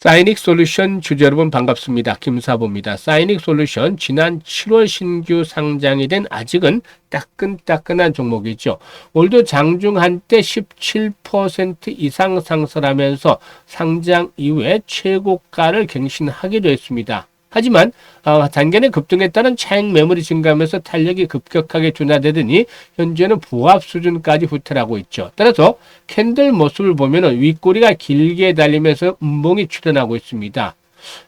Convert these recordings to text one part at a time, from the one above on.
사이닉 솔루션 주주 여러분 반갑습니다. 김사부입니다. 사이닉 솔루션 지난 7월 신규 상장이 된 아직은 따끈따끈한 종목이죠. 올도 장중 한때 17% 이상 상승하면서 상장 이후에 최고가를 갱신하기도 했습니다. 하지만 단기간에 급등에 따른 차익 매물이 증가하면서 탄력이 급격하게 둔화되더니 현재는 부합 수준까지 후퇴하고 있죠. 따라서 캔들 모습을 보면 윗꼬리가 길게 달리면서 음봉이 출현하고 있습니다.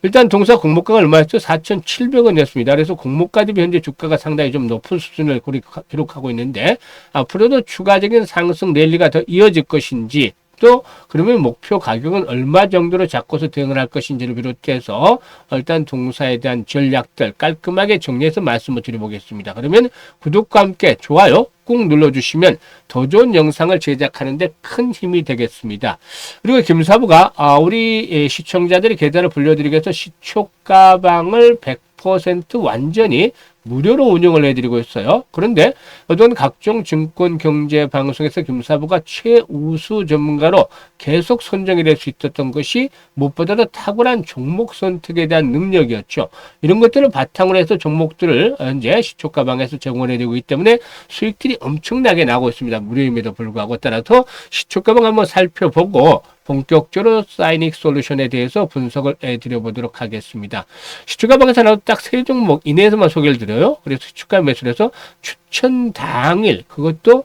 일단 동사 공모가가 얼마였죠? 4,700원이었습니다. 그래서 공모가 대비 현재 주가가 상당히 좀 높은 수준을 기록하고 있는데 앞으로도 추가적인 상승 랠리가 더 이어질 것인지, 또 그러면 목표 가격은 얼마 정도로 잡고서 대응을 할 것인지를 비롯해서 일단 동사에 대한 전략들 깔끔하게 정리해서 말씀을 드려보겠습니다. 그러면 구독과 함께 좋아요 꾹 눌러주시면 더 좋은 영상을 제작하는 데 큰 힘이 되겠습니다. 그리고 김사부가 우리 시청자들이 계좌를 불려드리기 위해서 시초가방을 100% 완전히 무료로 운영을 해드리고 있어요. 그런데 어떤 각종 증권 경제 방송에서 김사부가 최우수 전문가로 계속 선정이 될 수 있었던 것이 무엇보다도 탁월한 종목 선택에 대한 능력이었죠. 이런 것들을 바탕으로 해서 종목들을 현재 시초가방에서 제공해드리고 있기 때문에 수익들이 엄청나게 나오고 있습니다. 무료임에도 불구하고. 따라서 시초가방 한번 살펴보고 본격적으로 사이닉 솔루션에 대해서 분석을 해드려보도록 하겠습니다. 시초가방에서 나온 딱 세 종목 이내에서만 소개를 드려요. 그래서 시초가 매수해서 추천 당일, 그것도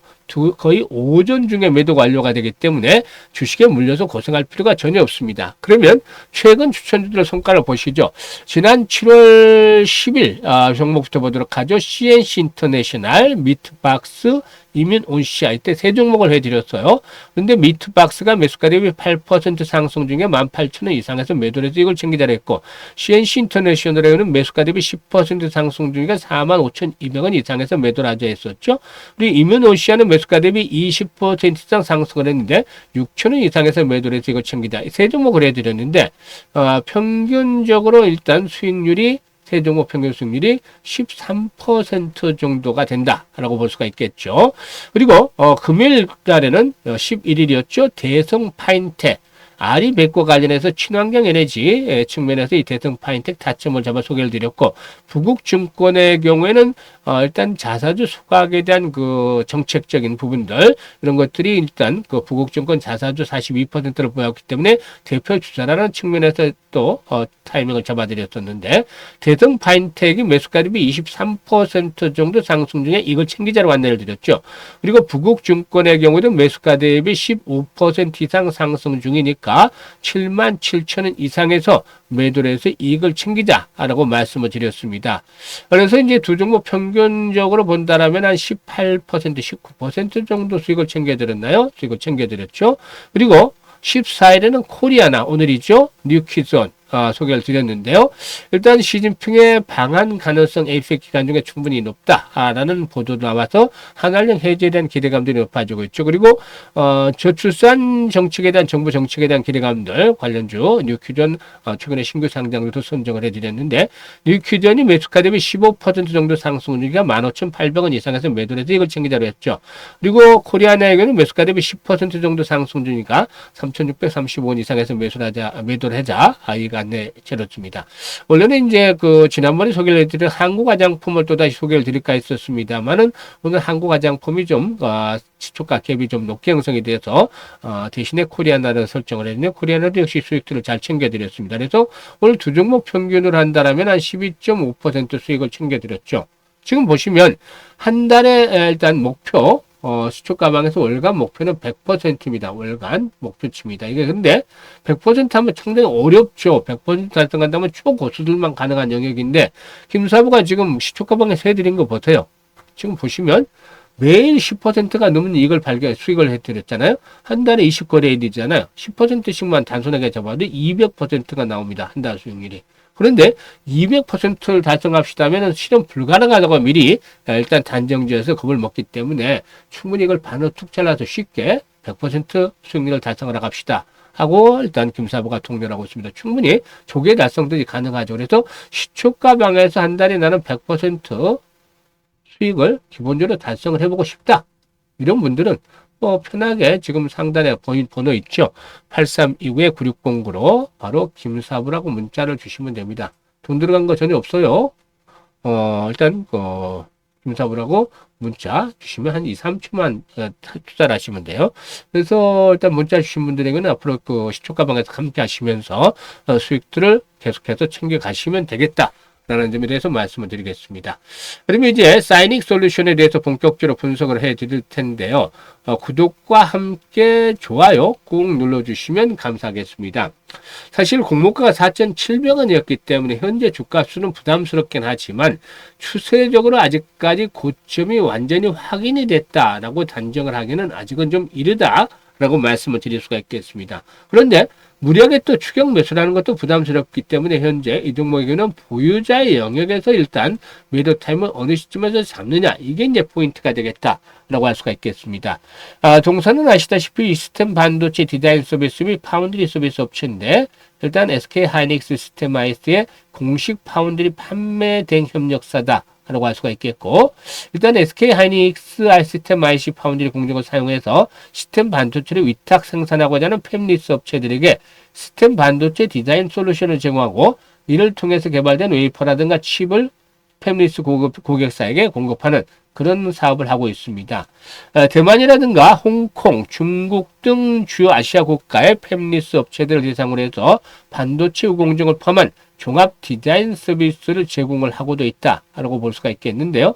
거의 오전 중에 매도 완료가 되기 때문에 주식에 물려서 고생할 필요가 전혀 없습니다. 그러면 최근 추천주들의 성과를 보시죠. 지난 7월 10일 종목부터 보도록 하죠. CNC 인터내셔널, 미트박스, 이민온시아, 이때 세 종목을 해드렸어요. 그런데 미트박스가 매수가 대비 8% 상승 중에 18,000원 이상에서 매도를 해서 이걸 챙기자로 했고, CNC 인터내셔널에는 매수가 대비 10% 상승 중에 45,200원 이상에서 매도를 하자 했었죠. 그리고 이민온시아는 매수가 대비 20% 이상 상승을 했는데 6,000원 이상에서 매도를 해서 이걸 챙기자. 세 종목을 해드렸는데 평균적으로 일단 수익률이, 세 종목 평균 수익률이 13% 정도가 된다라고 볼 수가 있겠죠. 그리고 금요일 날에는 11일이었죠. 대성 파인텍, 아리백과 관련해서 친환경 에너지 측면에서 이 대성 파인텍 타점을 잡아 소개를 드렸고, 부국증권의 경우에는 일단 자사주 소각에 대한 그 정책적인 부분들, 이런 것들이 일단 그 부국증권 자사주 42%를 보였기 때문에 대표 주자라는 측면에서 또 타이밍을 잡아드렸었는데, 대성 파인텍이 매수가 대비 23% 정도 상승 중에 이걸 챙기자로 안내를 드렸죠. 그리고 부국증권의 경우는 매수가 대비 15% 이상 상승 중이니까 77,000원 이상에서 매도를 해서 이익을 챙기자라고 말씀을 드렸습니다. 그래서 이제 두 종목 평균적으로 본다라면 한 18%, 19% 정도 수익을 챙겨드렸나요? 수익을 챙겨드렸죠. 그리고 14일에는 코리아나, 오늘이죠. 뉴키존 소개를 드렸는데요. 일단 시진핑의 방한 가능성 APEC 기간 중에 충분히 높다라는 보도 나와서 한한령 해제에 대한 기대감들이 높아지고 있죠. 그리고 저출산 정책에 대한 정부 정책에 대한 기대감들 관련주 뉴퀴전 최근에 신규 상장도 선정을 해드렸는데, 뉴퀴전이 매수가 대비 15% 정도 상승 중이가 15,800원 이상에서 매도를 해서 이걸 챙기자로 했죠. 그리고 코리아나에게는 매수가 대비 10% 정도 상승 중이니까 3,635원 이상에서 매도를 하자. 이가 안내 드렸습니다. 원래는 이제 지난번에 소개를 해드린 한국 화장품을 또다시 소개를 드릴까 했었습니다만은 오늘 한국 화장품이 좀 시초가 갭이 좀 높게 형성이 돼서 대신에 코리아나를 설정을 했는데, 코리아나도 역시 수익들을 잘 챙겨드렸습니다. 그래서 오늘 두 종목 평균을 한다라면 한 12.5% 수익을 챙겨드렸죠. 지금 보시면 한 달에 일단 목표 시초가방에서 월간 목표는 100%입니다. 월간 목표치입니다. 이게 근데 100% 하면 상당히 어렵죠. 100% 달성한다면 초고수들만 가능한 영역인데, 김사부가 지금 시초가방에서 해드린 거 보세요. 지금 보시면 매일 10%가 넘는 이익을 수익을 해드렸잖아요. 한 달에 20거래 해야 되잖아요. 10%씩만 단순하게 잡아도 200%가 나옵니다. 한 달 수익률이. 그런데 200%를 달성합시다면 실현 불가능하다고 미리 일단 단정지어서 겁을 먹기 때문에 충분히 이걸 반으로 툭 잘라서 쉽게 100% 수익률을 달성하러 갑시다 하고 일단 김사부가 통보를 하고 있습니다. 충분히 조기에 달성들이 가능하죠. 그래서 시초가방에서 한 달에 나는 100% 수익을 기본적으로 달성을 해보고 싶다. 이런 분들은 편하게 지금 상단에 번호 있죠. 8329-9609로 바로 김사부라고 문자를 주시면 됩니다. 돈 들어간 거 전혀 없어요. 일단, 김사부라고 문자 주시면 한 2, 3초만 투자를 하시면 돼요. 그래서 일단 문자 주신 분들에게는 앞으로 시초가방에서 함께 하시면서 수익들을 계속해서 챙겨 가시면 되겠다. 라는 점에 대해서 말씀을 드리겠습니다. 그러면 이제 사이닉 솔루션에 대해서 본격적으로 분석을 해 드릴 텐데요. 구독과 함께 좋아요 꾹 눌러주시면 감사하겠습니다. 사실 공모가가 4,700원이었기 때문에 현재 주가수는 부담스럽긴 하지만 추세적으로 아직까지 고점이 완전히 확인이 됐다라고 단정을 하기는 아직은 좀 이르다라고 말씀을 드릴 수가 있겠습니다. 그런데 무리하게 또 추격 매수라는 것도 부담스럽기 때문에 현재 이 종목에게는 보유자의 영역에서 일단 매도 타임을 어느 시점에서 잡느냐, 이게 이제 포인트가 되겠다라고 할 수가 있겠습니다. 동사는 아시다시피 시스템 반도체 디자인 서비스 및 파운드리 서비스 업체인데 일단 SK 하이닉스 시스템 IC의 공식 파운드리 판매된 협력사다 라고 할 수가 있겠고, 일단 SK 하이닉스 시스템 IC 파운드리 공정을 사용해서 시스템 반도체를 위탁 생산하고자 하는 팹리스 업체들에게 시스템 반도체 디자인 솔루션을 제공하고 이를 통해서 개발된 웨이퍼라든가 칩을 팹리스 고객사에게 공급하는 그런 사업을 하고 있습니다. 대만이라든가 홍콩, 중국 등 주요 아시아 국가의 팹리스 업체들을 대상으로 해서 반도체 우공정을 포함한 종합 디자인 서비스를 제공을 하고도 있다라고 볼 수가 있겠는데요.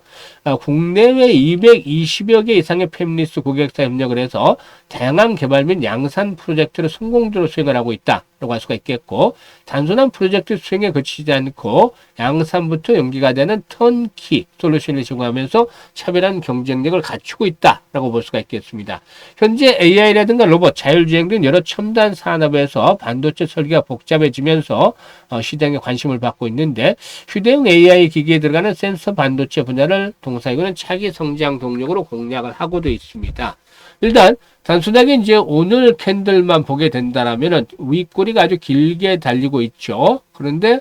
국내외 220여 개 이상의 팹리스 고객사 협력을 해서 다양한 개발 및 양산 프로젝트를 성공적으로 수행을 하고 있다라고 할 수가 있겠고, 단순한 프로젝트 수행에 그치지 않고 양산부터 연기가 되는 턴키 솔루션을 제공하면서 차별한 경쟁력을 갖추고 있다라고 볼 수가 있겠습니다. 현재 AI라든가 로봇, 자율주행 등 여러 첨단 산업에서 반도체 설계가 복잡해지면서 시장에 관심을 받고 있는데, 휴대용 AI 기기에 들어가는 센서 반도체 분야를 동사이고는 차기 성장 동력으로 공략을 하고도 있습니다. 일단 단순하게 이제 오늘 캔들만 보게 된다라면은 윗꼬리가 아주 길게 달리고 있죠. 그런데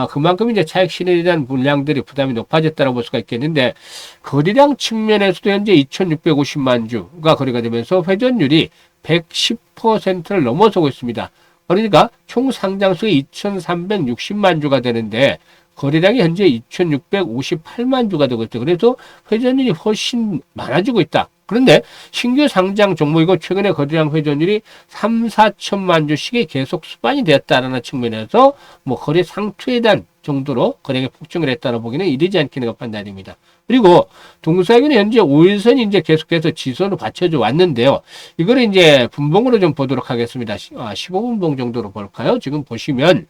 그만큼 이제 차익 실현에 대한 물량들이 부담이 높아졌다고 볼 수가 있겠는데, 거래량 측면에서도 현재 2,650만 주가 거래가 되면서 회전율이 110%를 넘어서고 있습니다. 그러니까 총 상장수가 2,360만 주가 되는데 거래량이 현재 2,658만 주가 되고 있죠. 그래서 회전율이 훨씬 많아지고 있다. 그런데 신규 상장 종목이고 최근에 거래량 회전율이 3, 4천만 주씩이 계속 수반이 되었다라는 측면에서 거래 상투에 대한 정도로 거래량이 폭증을 했다고 보기는 이르지 않겠는가 판단입니다. 그리고 동사에게는 현재 5일선이 이제 계속해서 지선으로 받쳐져 왔는데요. 이거를 이제 분봉으로 좀 보도록 하겠습니다. 15분봉 정도로 볼까요? 지금 보시면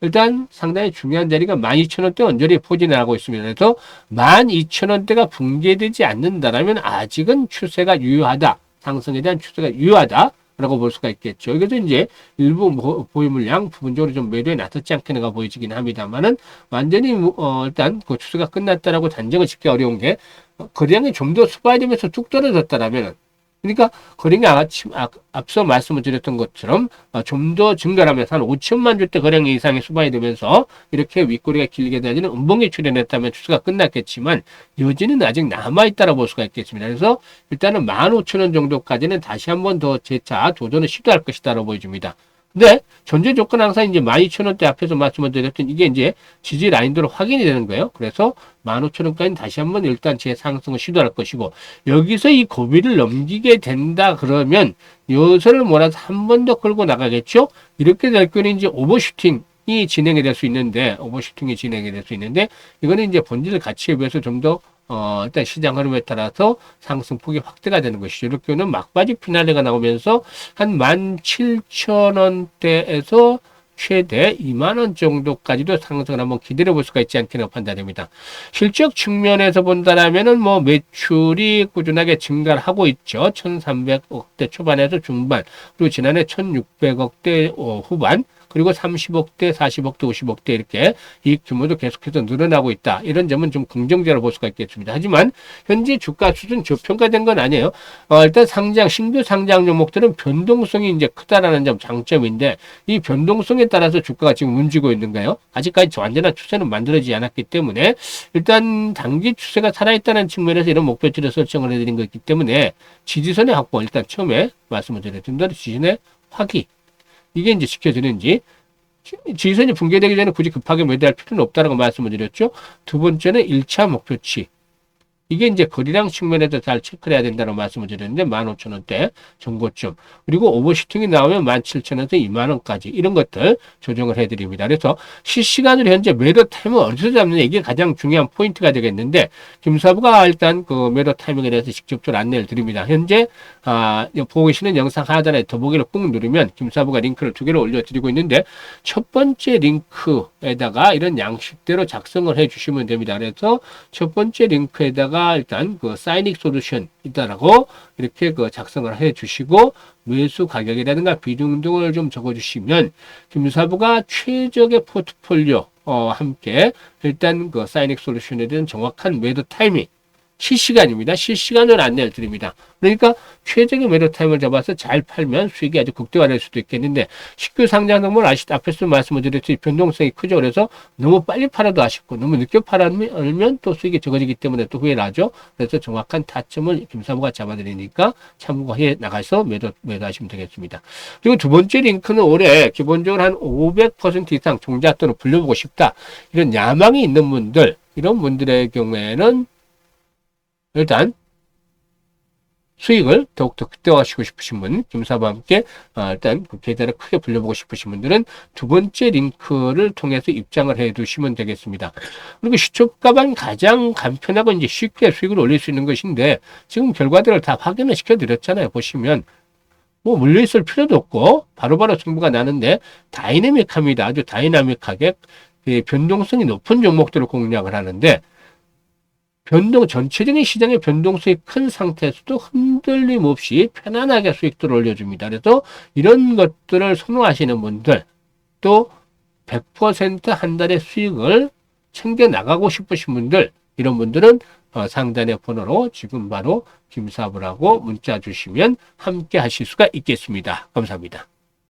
일단 상당히 중요한 자리가 12,000원대 언저리 포진을 하고 있습니다. 그래서 12,000원대가 붕괴되지 않는다라면 아직은 추세가 유효하다. 상승에 대한 추세가 유효하다. 라고 볼 수가 있겠죠. 여기서 이제 일부 보유 물량 부분적으로 좀 매도에 나섰지 않겠는가 보이지긴 합니다만은 완전히 일단 그 추세가 끝났다라고 단정을 짓기 어려운 게 거래량이 좀 더 수반되면서 뚝 떨어졌다라면, 그러니까 거래량이 앞서 말씀을 드렸던 것처럼 좀 더 증가하면서 한 5천만 주대 거래량 이상의 수반이 되면서 이렇게 윗꼬리가 길게 되는 음봉이 출현했다면 추세가 끝났겠지만 여지는 아직 남아있다고 볼 수가 있겠습니다. 그래서 일단은 15,000원 정도까지는 다시 한번 더 재차 도전을 시도할 것이다라고 보여집니다. 근데 전제 조건 항상 이제 12,000원대 앞에서 말씀을 드렸던 이게 이제 지지 라인도로 확인이 되는 거예요. 그래서 15,000원까지 다시 한번 일단 재상승을 시도할 것이고, 여기서 이 고비를 넘기게 된다 그러면 요소를 몰아서 한 번 더 끌고 나가겠죠. 이렇게 될 경우는 이제 오버슈팅이 진행이 될 수 있는데, 이거는 이제 본질 가치에 비해서 좀 더 일단 시장 흐름에 따라서 상승폭이 확대가 되는 것이죠. 이렇게는 막바지 피날레가 나오면서 한 17,000원대에서 최대 2만원 정도까지도 상승을 한번 기다려 볼 수가 있지 않겠나 판단됩니다. 실적 측면에서 본다라면은 매출이 꾸준하게 증가를 하고 있죠. 1,300억대 초반에서 중반, 그리고 지난해 1,600억대 후반, 그리고 30억대, 40억대, 50억대 이렇게 이익 규모도 계속해서 늘어나고 있다. 이런 점은 좀 긍정적으로 볼 수가 있겠습니다. 하지만 현재 주가 수준 저평가된 건 아니에요. 일단 신규 상장 종목들은 변동성이 이제 크다라는 점 장점인데 이 변동성에 따라서 주가가 지금 움직이고 있는가요? 아직까지 완전한 추세는 만들어지지 않았기 때문에 일단 단기 추세가 살아있다는 측면에서 이런 목표치를 설정을 해드린 거기 때문에 지지선의 확보, 일단 처음에 말씀을 드렸던 대로 지지선의 확인, 이게 이제 지켜지는지, 지지선이 붕괴되기 전에 굳이 급하게 매도할 필요는 없다라고 말씀을 드렸죠. 두 번째는 1차 목표치. 이게 이제 거리량 측면에서 잘 체크를 해야 된다고 말씀을 드렸는데 15,000원대 정고점, 그리고 오버슈팅이 나오면 17,000원에서 20,000원까지 이런 것들 조정을 해드립니다. 그래서 실시간으로 현재 매도 타이밍을 어디서 잡느냐, 이게 가장 중요한 포인트가 되겠는데 김사부가 일단 그 매도 타이밍에 대해서 직접적으로 안내를 드립니다. 현재 보고 계시는 영상 하단에 더보기를 꾹 누르면 김사부가 링크를 2개를 올려드리고 있는데 첫 번째 링크에다가 이런 양식대로 작성을 해주시면 됩니다. 그래서 첫 번째 링크에다가 일단 그 사이닉 솔루션 있다라고 이렇게 그 작성을 해 주시고 매수 가격이라든가 비중 등을 좀 적어 주시면 김사부가 최적의 포트폴리오 함께 일단 그 사이닉 솔루션에 대한 정확한 매도 타이밍, 실시간입니다. 실시간으로 안내를 드립니다. 그러니까 최적의 매도 타임을 잡아서 잘 팔면 수익이 아주 극대화될 수도 있겠는데, 신규 상장 종목을 앞에서 말씀을 드렸듯이 변동성이 크죠. 그래서 너무 빨리 팔아도 아쉽고 너무 늦게 팔면 또 수익이 적어지기 때문에 또 후회를 하죠. 그래서 정확한 타점을 김사부가 잡아드리니까 참고해 나가서 매도하시면 되겠습니다. 그리고 두 번째 링크는 올해 기본적으로 한 500% 이상 종잣돈을 불려보고 싶다, 이런 야망이 있는 분들, 이런 분들의 경우에는 일단 수익을 더욱더 극대화시키고 싶으신 분, 김사부와 함께 일단 계좌를 크게 불려보고 싶으신 분들은 두 번째 링크를 통해서 입장을 해 두시면 되겠습니다. 그리고 시초가만 가장 간편하고 이제 쉽게 수익을 올릴 수 있는 것인데, 지금 결과들을 다 확인을 시켜 드렸잖아요. 보시면 뭐 물려있을 필요도 없고 바로바로 승부가 나는데 다이내믹합니다. 아주 다이나믹하게 변동성이 높은 종목들을 공략을 하는데, 전체적인 시장의 변동성이 큰 상태에서도 흔들림 없이 편안하게 수익들을 올려줍니다. 그래서 이런 것들을 선호하시는 분들, 또 100% 한 달의 수익을 챙겨 나가고 싶으신 분들, 이런 분들은 상단의 번호로 지금 바로 김사부라고 문자 주시면 함께 하실 수가 있겠습니다. 감사합니다.